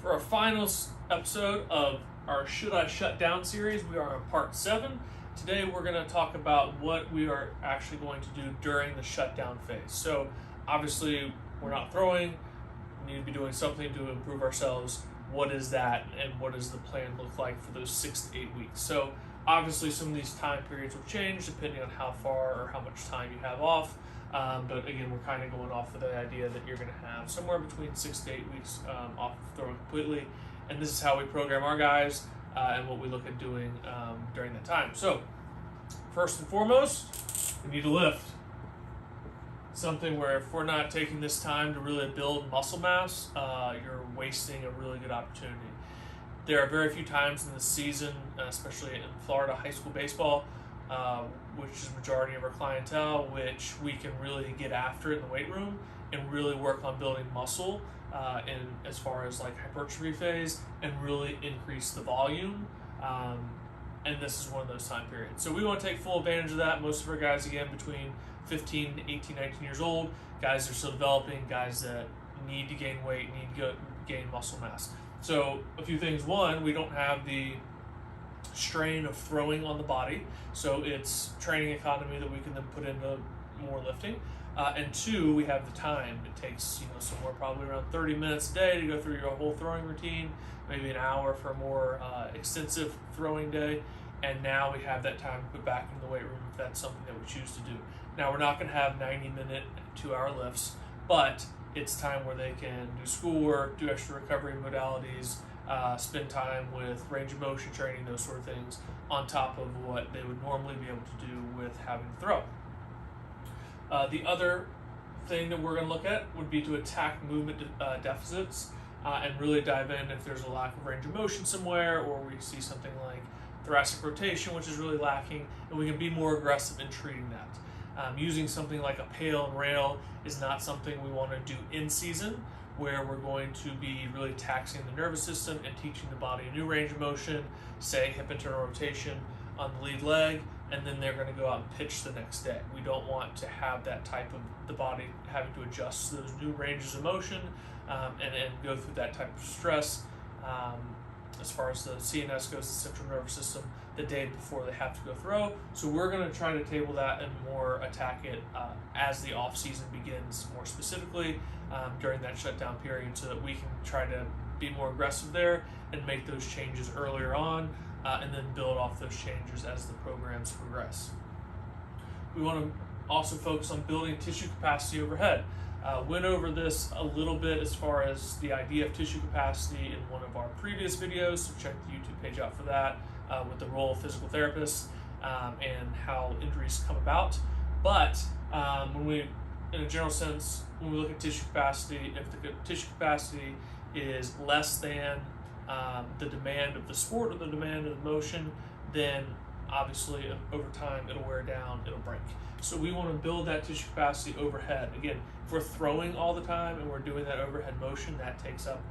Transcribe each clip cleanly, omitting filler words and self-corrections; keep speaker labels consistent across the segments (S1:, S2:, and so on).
S1: For our final episode of our Should I Shut Down series, we are on part 7. Today we're going to talk about what we are actually going to do during the shutdown phase. So obviously we're not throwing, we need to be doing something to improve ourselves. What is that, and what does the plan look like for those 6 to 8 weeks? So obviously some of these time periods will change depending on how far or how much time you have off. But again, we're kind of going off of the idea that you're going to have somewhere between 6 to 8 weeks off of throwing completely. And this is how we program our guys and what we look at doing during that time. So first and foremost, we need to lift. Something where if we're not taking this time to really build muscle mass, you're wasting a really good opportunity. There are very few times in the season, especially in Florida high school baseball, which is the majority of our clientele, which we can really get after it in the weight room and really work on building muscle in as far as like hypertrophy phase and really increase the volume. And this is one of those time periods. So we want to take full advantage of that. Most of our guys, again, between 15, 18, 19 years old, guys are still developing, guys that need to gain weight, need to gain muscle mass. So a few things. One, we don't have the strain of throwing on the body, so it's training economy that we can then put into more lifting. And two, we have the time. It takes somewhere probably around 30 minutes a day to go through your whole throwing routine, maybe an hour for a more extensive throwing day. And now we have that time to put back in the weight room if that's something that we choose to do. Now we're not going to have 90-minute, 2-hour lifts, but it's time where they can do schoolwork, do extra recovery modalities, spend time with range of motion training, those sort of things, on top of what they would normally be able to do with having to throw. The other thing that we're going to look at would be to attack movement deficits and really dive in if there's a lack of range of motion somewhere, or we see something like thoracic rotation, which is really lacking, and we can be more aggressive in treating that. Using something like a pail and rail is not something we want to do in season, where we're going to be really taxing the nervous system and teaching the body a new range of motion, say hip internal rotation on the lead leg, and then they're going to go out and pitch the next day. We don't want to have that type of the body having to adjust to those new ranges of motion and go through that type of stress. As far as the CNS goes, the central nervous system, the day before they have to go throw. So we're going to try to table that and more attack it as the off season begins, more specifically during that shutdown period, so that we can try to be more aggressive there and make those changes earlier on and then build off those changes as the programs progress. We want to also focus on building tissue capacity overhead. Went over this a little bit as far as the idea of tissue capacity in one of our previous videos, so check the YouTube page out for that, with the role of physical therapists and how injuries come about. But when we, in a general sense, when we look at tissue capacity, if the tissue capacity is less than the demand of the sport or the demand of the motion, then obviously over time it'll wear down, it'll break. So we want to build that tissue capacity overhead. Again, if we're throwing all the time and we're doing that overhead motion, that takes up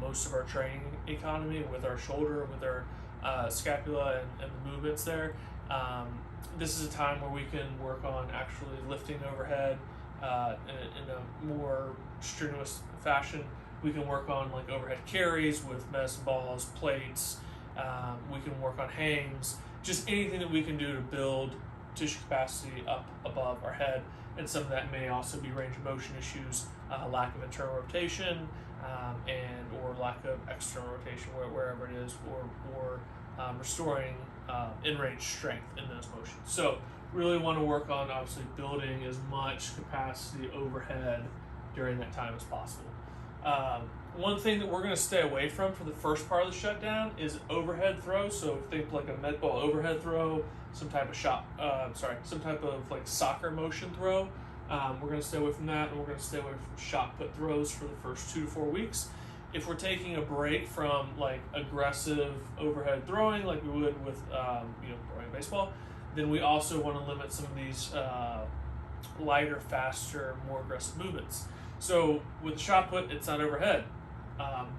S1: most of our training economy with our shoulder, with our scapula and the movements there. This is a time where we can work on actually lifting overhead in a more strenuous fashion. We can work on like overhead carries with medicine balls, plates. We can work on hangs, just anything that we can do to build tissue capacity up above our head. And some of that may also be range of motion issues, lack of internal rotation, and or lack of external rotation wherever it is, or restoring in-range strength in those motions. So really want to work on obviously building as much capacity overhead during that time as possible. One thing that we're going to stay away from for the first part of the shutdown is overhead throw. So think like a med ball overhead throw, some type of like soccer motion throw. We're going to stay away from that, and we're going to stay away from shot put throws for the first 2 to 4 weeks. If we're taking a break from like aggressive overhead throwing, like we would with throwing baseball, then we also want to limit some of these lighter, faster, more aggressive movements. So with shot put, it's not overhead,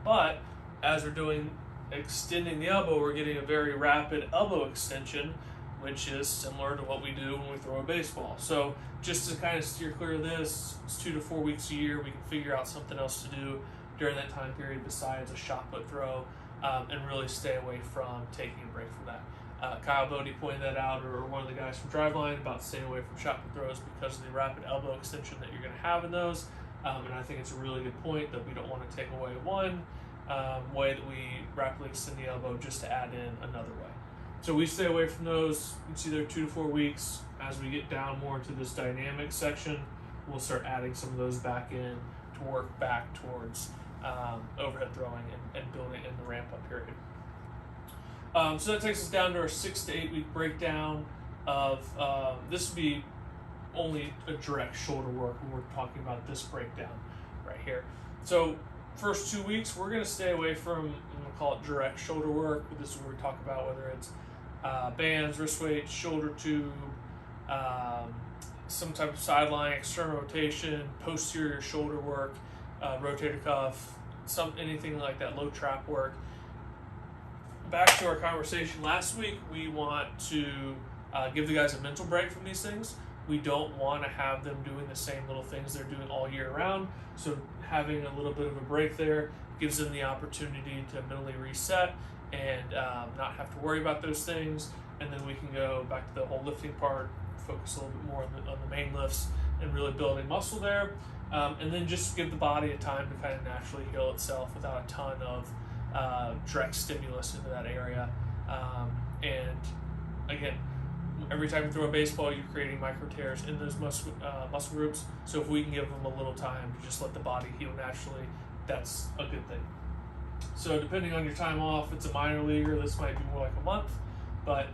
S1: but as we're doing extending the elbow, we're getting a very rapid elbow extension, which is similar to what we do when we throw a baseball. So just to kind of steer clear of this, it's 2 to 4 weeks a year, we can figure out something else to do during that time period besides a shot put throw, and really stay away from taking a break from that. Kyle Bodie pointed that out, or one of the guys from Driveline, about staying away from shot put throws because of the rapid elbow extension that you're going to have in those. And I think it's a really good point that we don't want to take away one way that we rapidly extend the elbow just to add in another way. So we stay away from those. It's either 2 to 4 weeks. As we get down more into this dynamic section, we'll start adding some of those back in to work back towards overhead throwing and building in the ramp up period. So that takes us down to our 6 to 8 week breakdown of this would be only a direct shoulder work when we're talking about this breakdown right here. So first 2 weeks, we're going to stay away from, I'm going to call it direct shoulder work. This is where we talk about whether it's bands, wrist weights, shoulder tube, some type of sideline, external rotation, posterior shoulder work, rotator cuff, anything like that, low trap work. Back to our conversation last week, we want to give the guys a mental break from these things. We don't want to have them doing the same little things they're doing all year round. So having a little bit of a break there gives them the opportunity to mentally reset and not have to worry about those things. And then we can go back to the whole lifting part, focus a little bit more on the main lifts and really building muscle there. And then just give the body a time to kind of naturally heal itself without a ton of direct stimulus into that area. And again, every time you throw a baseball, you're creating micro tears in those muscle groups. So if we can give them a little time to just let the body heal naturally, that's a good thing. So depending on your time off, it's a minor leaguer, this might be more like a month, but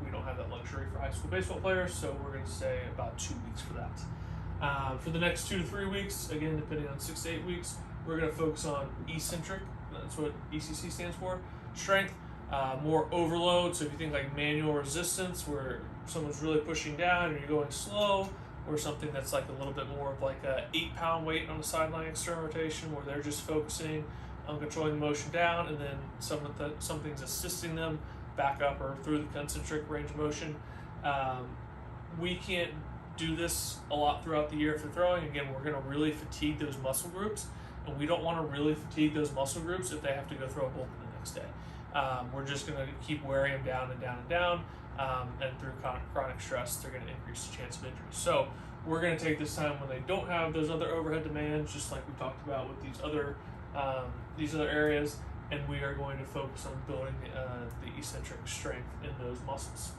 S1: we don't have that luxury for high school baseball players, so we're going to say about 2 weeks for that. For the next 2 to 3 weeks, again, depending on 6 to 8 weeks, we're going to focus on eccentric. That's what ECC stands for. Strength, more overload. So if you think like manual resistance, where someone's really pushing down and you're going slow, or something that's like a little bit more of like a 8-pound weight on the sideline external rotation, where they're just focusing on controlling the motion down, and then something's assisting them back up or through the concentric range of motion. We can't do this a lot throughout the year for throwing. Again, we're going to really fatigue those muscle groups, and we don't want to really fatigue those muscle groups if they have to go throw a bullpen the next day. We're just going to keep wearing them down and down and down, and through chronic stress, they're going to increase the chance of injury. So we're going to take this time when they don't have those other overhead demands, just like we talked about with these other areas, and we are going to focus on building the eccentric strength in those muscles.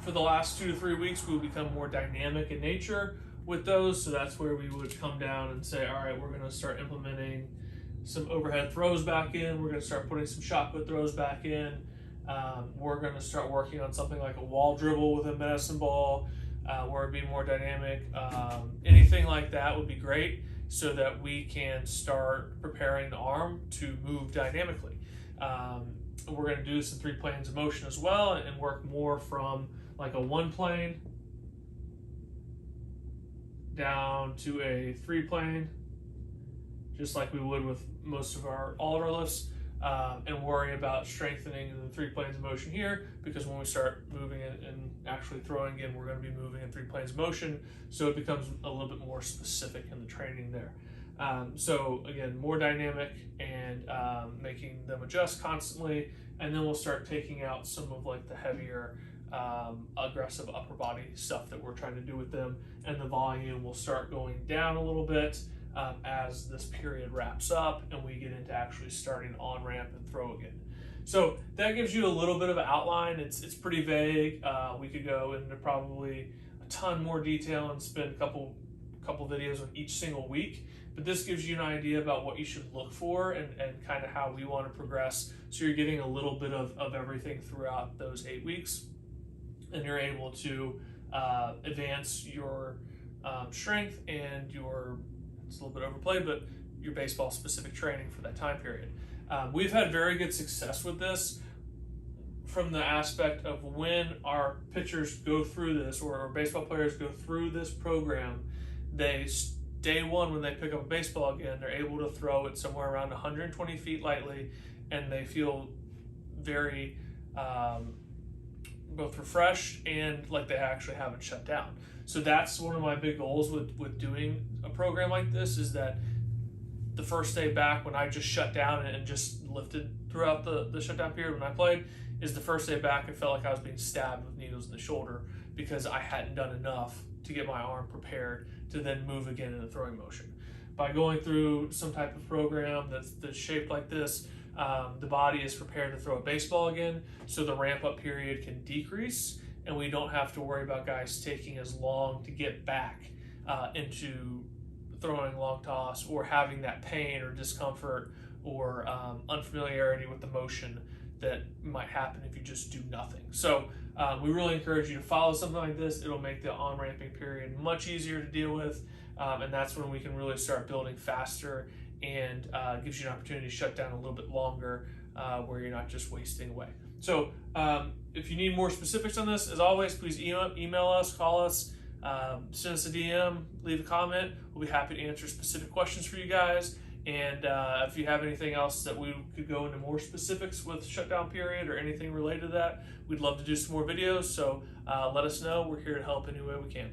S1: For the last 2 to 3 weeks, we will become more dynamic in nature with those. So that's where we would come down and say, all right, we're going to start implementing some overhead throws back in. We're going to start putting some shot put throws back in. We're going to start working on something like a wall dribble with a medicine ball, where it'd be more dynamic. Anything like that would be great, so that we can start preparing the arm to move dynamically. We're going to do this in 3 planes of motion as well, and work more from like a 1 plane down to a 3 plane, just like we would with most of all of our lifts, and worry about strengthening the 3 planes of motion here, because when we start moving it and actually throwing again, we're going to be moving in 3 planes of motion, so it becomes a little bit more specific in the training there. So again, more dynamic and making them adjust constantly, and then we'll start taking out some of like the heavier aggressive upper body stuff that we're trying to do with them, and the volume will start going down a little bit as this period wraps up and we get into actually starting on ramp and throw again. So that gives you a little bit of an outline. It's pretty vague. We could go into probably a ton more detail and spend a couple videos on each single week, but this gives you an idea about what you should look for and kind of how we want to progress, so you're getting a little bit of everything throughout those 8 weeks, and you're able to advance your strength and it's a little bit overplayed, but your baseball specific training for that time period. We've had very good success with this from the aspect of when our pitchers go through this, or our baseball players go through this program, day one, when they pick up a baseball again, they're able to throw it somewhere around 120 feet lightly, and they feel very both refreshed and like they actually haven't shut down. So that's one of my big goals with doing a program like this, is that the first day back when I just shut down and just lifted throughout the shutdown period when I played, is the first day back I felt like I was being stabbed with needles in the shoulder because I hadn't done enough to get my arm prepared to then move again in the throwing motion. By going through some type of program that's shaped like this, the body is prepared to throw a baseball again, so the ramp up period can decrease, and we don't have to worry about guys taking as long to get back into throwing long toss, or having that pain or discomfort or unfamiliarity with the motion that might happen if you just do nothing. So we really encourage you to follow something like this. It'll make the on-ramping period much easier to deal with, and that's when we can really start building faster, and gives you an opportunity to shut down a little bit longer where you're not just wasting away. So if you need more specifics on this, as always, please email us, call us, send us a DM, leave a comment. We'll be happy to answer specific questions for you guys. And if you have anything else that we could go into more specifics with shutdown period or anything related to that, we'd love to do some more videos. So let us know. We're here to help any way we can.